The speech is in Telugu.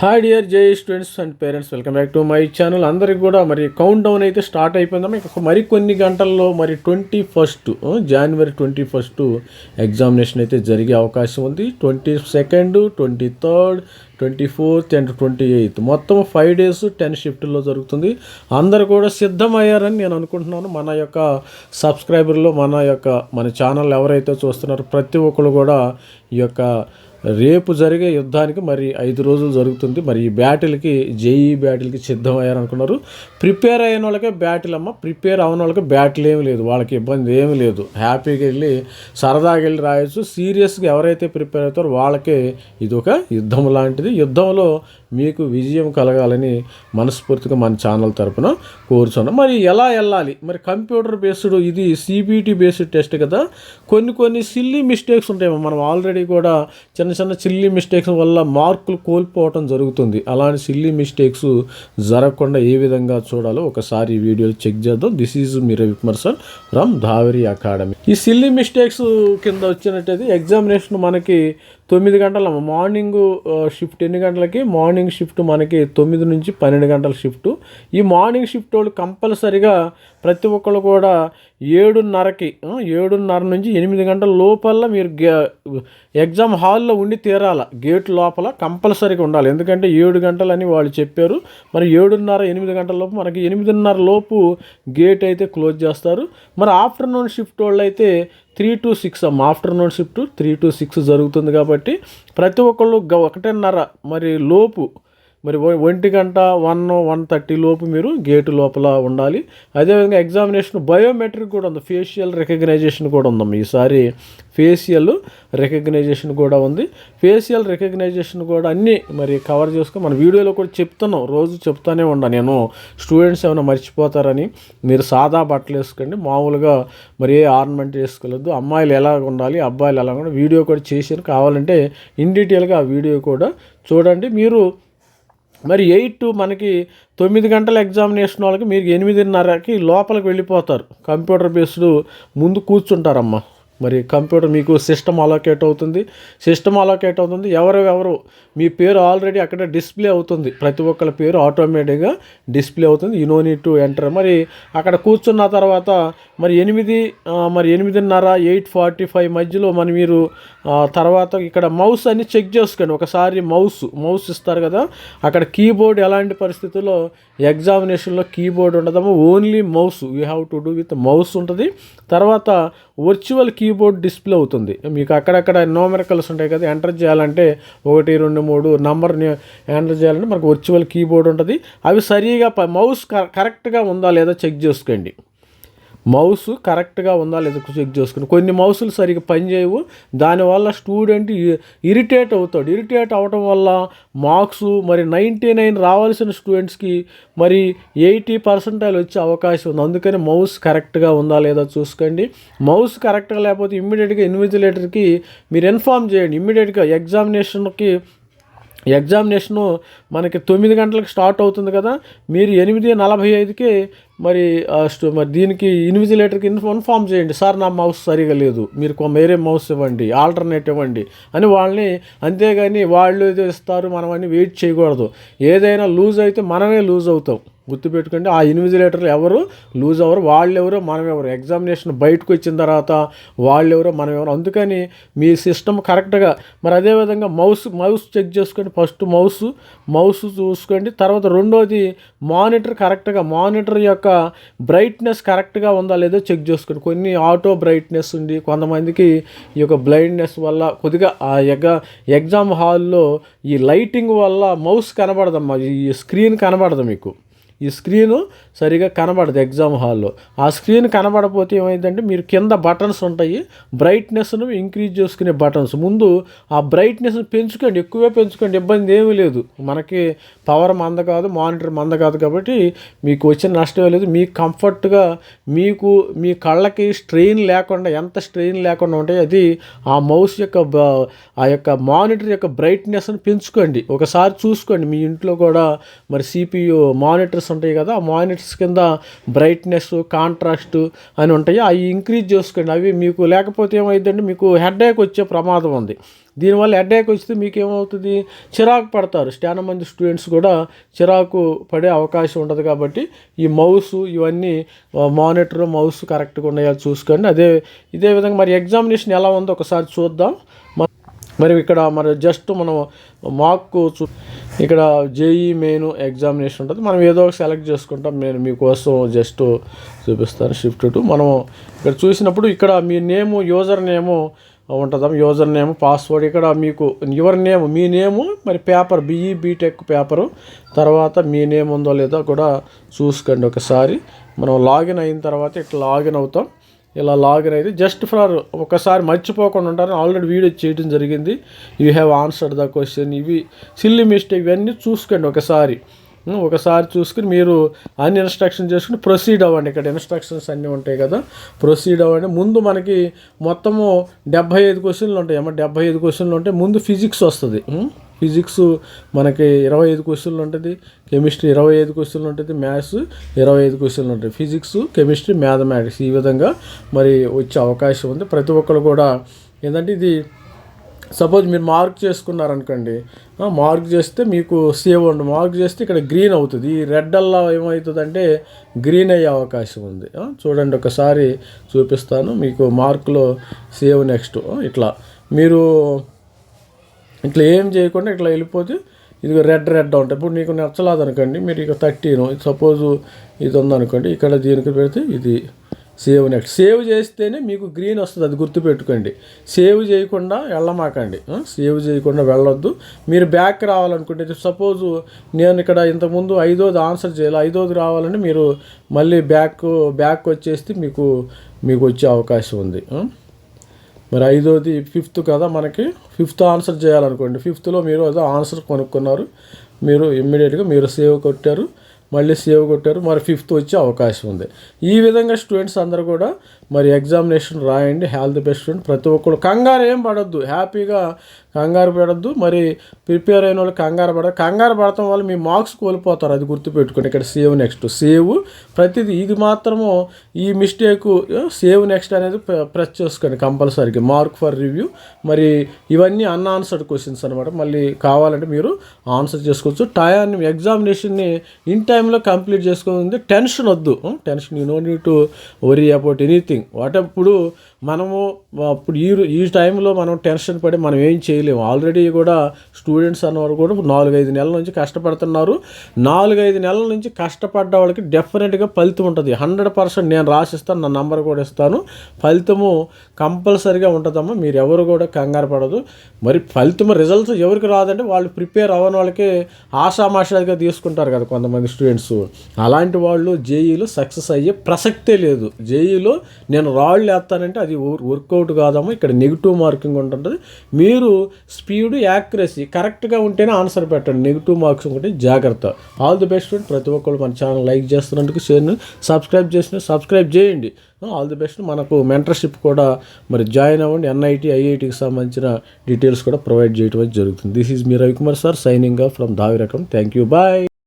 హాయ్ డియర్ జై students and parents, welcome back to my channel. అందరికి కూడా మరి కౌంట్ డౌన్ అయితే స్టార్ట్ అయిపోయిందమ్మా. ఇక మరికొన్ని గంటల్లో మరి 21 జనవరి 21 ఎగ్జామినేషన్ అయితే జరిగే అవకాశం ఉంది. 22nd, 23rd, 24th and 28th మొత్తం 5 days 10 షిఫ్ట్లో జరుగుతుంది. అందరు కూడా సిద్ధమయ్యారని నేను అనుకుంటున్నాను. మన యొక్క సబ్స్క్రైబర్లు, మన ఛానల్ ఎవరైతే చూస్తున్నారో ప్రతి ఒక్కరు కూడా ఈ యొక్క రేపు జరిగే యుద్ధానికి మరి 5 రోజులు జరుగుతుంది. మరి ఈ బ్యాటిల్కి బ్యాటిల్కి సిద్ధమయ్యారనుకున్నారు. ప్రిపేర్ అయిన వాళ్ళకే బ్యాటిల్ అమ్మ, ప్రిపేర్ అవన వాళ్ళకి బ్యాటిల్ ఏమి లేదు, వాళ్ళకి ఇబ్బంది ఏమి లేదు. హ్యాపీగా వెళ్ళి సరదాగా వెళ్ళి రాయొచ్చు. సీరియస్గా ఎవరైతే ప్రిపేర్ అవుతారో వాళ్ళకే ఇది ఒక యుద్ధం లాంటిది. యుద్ధంలో మీకు విజయం కలగాలని మనస్ఫూర్తిగా మన ఛానల్ తరపున కోరుచున్నాం. మరి ఎలా వెళ్ళాలి? మరి కంప్యూటర్ బేస్డ్ ఇది సిబిటి బేస్డ్ టెస్ట్ కదా. కొన్ని సిల్లీ మిస్టేక్స్ ఉంటాయి. మనం ఆల్రెడీ కూడా చిన్న సిల్లీ మిస్టేక్స్ వల్ల మార్కులు కోల్పోవటం జరుగుతుంది. అలాంటి సిల్లీ మిస్టేక్స్ జరగకుండా ఏ విధంగా చూడాలో ఒకసారి ఈ వీడియోలో చెక్ చేద్దాం. This is me Ravikumar from ధావరి academy. ఈ సిల్లీ మిస్టేక్స్ కింద వచ్చినట్టయితే ఎగ్జామినేషన్ మనకి 9 గంటల మార్నింగ్ షిఫ్ట్. ఎన్ని గంటలకి? మార్నింగ్ షిఫ్ట్ మనకి 9 నుంచి 12 గంటల షిఫ్ట్. ఈ మార్నింగ్ షిఫ్ట్ వాళ్ళు కంపల్సరిగా ప్రతి ఒక్కళ్ళు కూడా 7:30 నుంచి 8 గంటల లోపల మీరు ఎగ్జామ్ హాల్లో ఉండి తీరాల. గేట్ లోపల కంపల్సరీగా ఉండాలి. ఎందుకంటే 7 గంటలని వాళ్ళు చెప్పారు. మరి 7:30, 8 గంటల లోపు మనకి 8:30 లోపు గేట్ అయితే క్లోజ్ చేస్తారు. మరి ఆఫ్టర్నూన్ షిఫ్ట్ వాళ్ళు అయితే 3 to 6 ఆఫ్టర్నూన్ షిఫ్ట్ 3 to 6 జరుగుతుంది. కాబట్టి ప్రతి ఒక్కళ్ళు 1:30 మరి లోపు, మరి 1 గంట 1:30 లోపు మీరు గేటు లోపల ఉండాలి. అదేవిధంగా ఎగ్జామినేషన్ బయోమెట్రిక్ కూడా ఉంది, ఫేషియల్ రికగ్నైజేషన్ కూడా ఉందమ్మా. ఈసారి ఫేషియల్ రికగ్నైజేషన్ కూడా ఉంది. ఫేషియల్ రికగ్నైజేషన్ కూడా అన్నీ మరి కవర్ చేసుకొని మన వీడియోలో కూడా చెప్తున్నాం, రోజు చెప్తానే ఉన్నా నేను. స్టూడెంట్స్ ఏమైనా మర్చిపోతారని మీరు సాదా బట్టలు వేసుకోండి, మామూలుగా మరి ఏ ఆర్నమెంట్ వేసుకోలేదు. అమ్మాయిలు ఎలా ఉండాలి, అబ్బాయిలు ఎలా ఉండాలి వీడియో కూడా చేశాను. కావాలంటే ఇన్ డీటెయిల్గా ఆ వీడియో కూడా చూడండి. మీరు మరి 8 మనకి 9 గంటల ఎగ్జామినేషన్ వాళ్ళకి మీరు 8:30కి లోపలికి వెళ్ళిపోతారు. కంప్యూటర్ బేస్డ్ ముందు కూర్చుంటారమ్మా. మరి కంప్యూటర్ మీకు సిస్టమ్ అలోకేట్ అవుతుంది. ఎవరు మీ పేరు ఆల్రెడీ అక్కడ డిస్ప్లే అవుతుంది. ప్రతి ఒక్కరి పేరు ఆటోమేటిక్గా డిస్ప్లే అవుతుంది. You know need to enter. మరి అక్కడ కూర్చున్న తర్వాత మరి 8:30, 8:45 మధ్యలో మీరు తర్వాత ఇక్కడ మౌస్ అన్ని చెక్ చేసుకోండి. ఒకసారి మౌస్ ఇస్తారు కదా, అక్కడ కీబోర్డ్ ఎలాంటి పరిస్థితుల్లో ఎగ్జామినేషన్లో కీబోర్డ్ ఉండదమ్మా, only mouse. You have to do with mouse ఉంటుంది. తర్వాత వర్చువల్ కీబోర్డ్ డిస్ప్లే అవుతుంది. మీకు అక్కడక్కడ న్యూమరికల్స్ ఉంటాయి కదా, ఎంటర్ చేయాలంటే 1, 2, 3 నంబర్ని ఎంటర్ చేయాలంటే మనకు వర్చువల్ కీబోర్డ్ ఉంటుంది. అవి సరిగా మౌస్ కరెక్ట్గా ఉందా లేదా చెక్ చేసుకోండి. మౌస్ కరెక్ట్గా ఉందా లేదా చెక్ చేసుకుని. కొన్ని మౌసులు సరిగ్గా పనిచేయవు. దానివల్ల స్టూడెంట్ ఇరిటేట్ అవుతాడు. ఇరిటేట్ అవడం వల్ల మార్క్స్ మరి 99 రావాల్సిన స్టూడెంట్స్కి మరి 80% వచ్చే అవకాశం ఉంది. అందుకని మౌస్ కరెక్ట్గా ఉందా లేదా చూసుకోండి. మౌస్ కరెక్ట్గా లేకపోతే ఇమ్మీడియట్గా ఇన్విజిలేటర్కి మీరు ఇన్ఫామ్ చేయండి. ఇమ్మీడియట్గా ఎగ్జామినేషను మనకి 9 గంటలకు స్టార్ట్ అవుతుంది కదా, మీరు 8:45కి మరి దీనికి ఇన్విజిలేటర్కి ఇన్ఫామ్ చేయండి. సార్ నా మౌస్ సరిగా లేదు, మీరు వేరే మౌస్ ఇవ్వండి, ఆల్టర్నేట్ ఇవ్వండి అని వాళ్ళని. అంతేగాని వాళ్ళు ఏదో ఇస్తారు మనం అని వెయిట్ చేయకూడదు. ఏదైనా లూజ్ అయితే మనమే లూజ్ అవుతాం. గుర్తుపెట్టుకోండి. ఆ ఇన్విజిలేటర్లు ఎవరు లూజ్ అవ్వరు. వాళ్ళెవరో మనమెవరు. ఎగ్జామినేషన్ బయటకు వచ్చిన తర్వాత వాళ్ళెవరో మనమెవరు. అందుకని మీ సిస్టమ్ కరెక్ట్గా మరి అదేవిధంగా మౌస్ చెక్ చేసుకోండి. ఫస్ట్ మౌస్ చూసుకోండి. తర్వాత రెండోది మానిటర్ కరెక్ట్గా, మానిటర్ యొక్క బ్రైట్నెస్ కరెక్ట్గా ఉందా లేదో చెక్ చేసుకోండి. కొన్ని ఆటో బ్రైట్నెస్ ఉంది, కొంతమందికి ఈ యొక్క బ్లైండ్నెస్ వల్ల కొద్దిగా ఆ ఎగ్జామ్ హాల్లో ఈ లైటింగ్ వల్ల మౌస్ కనబడదమ్మా, ఈ స్క్రీన్ కనబడదు. మీకు ఈ స్క్రీను సరిగా కనబడదు ఎగ్జామ్ హాల్లో. ఆ స్క్రీన్ కనబడకపోతే ఏమైందంటే మీరు కింద బటన్స్ ఉంటాయి, బ్రైట్నెస్ను ఇంక్రీజ్ చేసుకునే బటన్స్. ముందు ఆ బ్రైట్నెస్ని పెంచుకోండి, ఎక్కువే పెంచుకోండి, ఇబ్బంది ఏమీ లేదు. మనకి పవర్ మంద కాదు, మానిటర్ మంద కాదు, కాబట్టి మీకు వచ్చిన నష్టమే లేదు. మీకు కంఫర్ట్గా మీ కళ్ళకి స్ట్రెయిన్ లేకుండా, ఎంత స్ట్రెయిన్ లేకుండా ఉంటాయి అది ఆ మౌస్ యొక్క ఆ యొక్క మానిటర్ యొక్క బ్రైట్నెస్ని పెంచుకోండి. ఒకసారి చూసుకోండి మీ ఇంట్లో కూడా మరి CPU మానిటర్స్ ఉంటాయి కదా, ఆ మానిటర్స్ కింద బ్రైట్నెస్, కాంట్రాస్ట్ అని ఉంటాయి, అవి ఇంక్రీజ్ చేసుకోండి. అవి మీకు లేకపోతే ఏమైందంటే మీకు హెడేక్ వచ్చే ప్రమాదం ఉంది. దీనివల్ల హెడేక్ వస్తే మీకు ఏమవుతుంది, చిరాకు పడతారు. చాలా మంది స్టూడెంట్స్ కూడా చిరాకు పడే అవకాశం ఉంటుంది. కాబట్టి ఈ మౌస్ ఇవన్నీ మానిటర్ మౌస్ కరెక్ట్గా ఉన్నాయో చూసుకోండి. ఇదే విధంగా మరి ఎగ్జామినేషన్ ఎలా ఉందో ఒకసారి చూద్దాం. మరి ఇక్కడ మరి జస్ట్ మనం మాక్ ఇక్కడ జేఈ మెయిన్ ఎగ్జామినేషన్ ఉంటుంది. మనం ఏదో ఒక సెలెక్ట్ చేసుకుంటాం. నేను మీకోసం జస్ట్ చూపిస్తాను. షిఫ్ట్ టు మనం ఇక్కడ చూసినప్పుడు ఇక్కడ మీ నేము, యూజర్ నేము ఉంటుందా, యూజర్ నేమ్, పాస్వర్డ్, ఇక్కడ మీకు యువర్ నేమ్, మీ నేము, మరి పేపర్ బీఈ బీటెక్ పేపరు, తర్వాత మీ నేమ్ ఉందో లేదో కూడా చూసుకోండి ఒకసారి. మనం లాగిన్ అయిన తర్వాత ఇట్లా లాగిన్ అవుతాం. ఇలా లాగిన్ అయితే జస్ట్ ఫర్ ఒకసారి మర్చిపోకుండా ఉంటారని ఆల్రెడీ వీడియో చేయడం జరిగింది. You have answered the question, ఇవి సిల్లీ మిస్టేక్, ఇవన్నీ చూసుకోండి ఒకసారి చూసుకుని మీరు అన్ని ఇన్స్ట్రక్షన్ చేసుకుని ప్రొసీడ్ అవ్వండి. ఇక్కడ ఇన్స్ట్రక్షన్స్ అన్నీ ఉంటాయి కదా, ప్రొసీడ్ అవ్వండి. ముందు మనకి మొత్తము 75 క్వశ్చన్లు ఉంటాయి. 75 క్వశ్చన్లు ఉంటాయి. ముందు ఫిజిక్స్ వస్తుంది. ఫిజిక్స్ మనకి 25 క్వశ్చన్లు ఉంటుంది, కెమిస్ట్రీ 25 క్వశ్చన్లు ఉంటుంది, మ్యాథ్స్ 25 క్వశ్చన్లు ఉంటాయి. ఫిజిక్స్, కెమిస్ట్రీ, మ్యాథమెటిక్స్ ఈ విధంగా మరి వచ్చే అవకాశం ఉంది. ప్రతి ఒక్కరు కూడా ఏంటంటే ఇది సపోజ్ మీరు మార్క్ చేసుకున్నారనుకోండి, మార్క్ చేస్తే మీకు సేవ్ ఉండి మార్క్ చేస్తే ఇక్కడ గ్రీన్ అవుతుంది. ఈ రెడ్ అల్లా ఏమవుతుందంటే గ్రీన్ అయ్యే అవకాశం ఉంది. చూడండి ఒకసారి చూపిస్తాను మీకు. మార్కులో సేవ్ నెక్స్ట్ ఇట్లా మీరు ఇట్లా ఏం చేయకుండా ఇట్లా వెళ్ళిపోతే ఇది రెడ్ ఉంటుంది. ఇప్పుడు నీకు నచ్చలేదు అనుకోండి, మీరు ఇక 13 సపోజు ఇది ఉందనుకోండి, ఇక్కడ దీనికి పెడితే ఇది సేవ్ నెక్స్ట్. సేవ్ చేస్తేనే మీకు గ్రీన్ వస్తుంది, అది గుర్తుపెట్టుకోండి. సేవ్ చేయకుండా వెళ్ళమాకండి, సేవ్ చేయకుండా వెళ్ళొద్దు. మీరు బ్యాక్ రావాలనుకుంటే సపోజు నేను ఇక్కడ ఇంతకుముందు 5వ ఆన్సర్ చేయాలి, 5వది రావాలని మీరు మళ్ళీ బ్యాక్ వచ్చేస్తే మీకు వచ్చే అవకాశం ఉంది. మరి 5వది 5th కదా, మనకి 5th ఆన్సర్ చేయాలనుకోండి. 5thలో మీరు ఏదో ఆన్సర్ కొనుక్కున్నారు, మీరు ఇమ్మీడియట్గా మీరు సేవ్ కొట్టారు, మళ్ళీ సేవ్ కొట్టారు, మరి 5th వచ్చే అవకాశం ఉంది. ఈ విధంగా స్టూడెంట్స్ అందరూ కూడా మరి ఎగ్జామినేషన్ రాయండి. Health best student. ప్రతి ఒక్కరు కంగారు ఏం పడద్దు, హ్యాపీగా కంగారు పడద్దు. మరి ప్రిపేర్ అయిన వాళ్ళు కంగారు పడటం వల్ల మీ మార్క్స్ కోల్పోతారు, అది గుర్తుపెట్టుకోండి. ఇక్కడ సేవ్ నెక్స్ట్, సేవ్ ప్రతిదీ. ఇది మాత్రము ఈ మిస్టేక్ సేవ్ నెక్స్ట్ అనేది ప్రెస్ చేసుకోండి కంపల్సరీగా. Mark for review. మరి ఇవన్నీ అన్ఆన్సర్డ్ క్వశ్చన్స్ అనమాట. మళ్ళీ కావాలంటే మీరు ఆన్సర్ చేసుకోవచ్చు. ఎగ్జామినేషన్ని ఇన్ టైంలో కంప్లీట్ చేసుకోవాలి. టెన్షన్ వద్దు, tension you know need to worry about anything. ఇప్పుడు మనము ఈ టైంలో మనం టెన్షన్ పడి మనం ఏం చేయలేము. ఆల్రెడీ కూడా స్టూడెంట్స్ అన్నవారు కూడా 4-5 నెలల నుంచి కష్టపడుతున్నారు. 4-5 నెలల నుంచి కష్టపడ్డ వాళ్ళకి డెఫినెట్గా ఫలితం ఉంటుంది. 100% నేను రాసిస్తాను, నా నంబర్ కూడా ఇస్తాను. ఫలితము కంపల్సరీగా ఉంటుందమ్మా. మీరు ఎవరు కూడా కంగారు పడదు. మరి ఫలితం రిజల్ట్స్ ఎవరికి రాదంటే వాళ్ళు ప్రిపేర్ అవ్వని వాళ్ళకి ఆషామాషాగా తీసుకుంటారు కదా కొంతమంది స్టూడెంట్స్. అలాంటి వాళ్ళు జేఈలో సక్సెస్ అయ్యే ప్రసక్తే లేదు. జేఈలో నేను రాళ్ళు వేస్తానంటే అది వర్కౌట్ కాదమ్మా. ఇక్కడ నెగిటివ్ మార్కింగ్ ఉంటుంది. మీరు స్పీడ్, యాక్యురసీ కరెక్ట్గా ఉంటేనే ఆన్సర్ పెట్టండి. నెగిటివ్ మార్క్స్ ఉంటే జాగ్రత్త. All the best. ప్రతి ఒక్కరు మన ఛానల్ లైక్ చేస్తున్నందుకు, షేర్ను సబ్స్క్రైబ్ చేయండి. All the best. మనకు మెంటర్షిప్ కూడా మరి జాయిన్ అవ్వండి. NIT, IITకి సంబంధించిన డీటెయిల్స్ కూడా ప్రొవైడ్ చేయడం జరుగుతుంది. This is me Ravikumar sir signing off from దావిరకం. Thank you. బాయ్.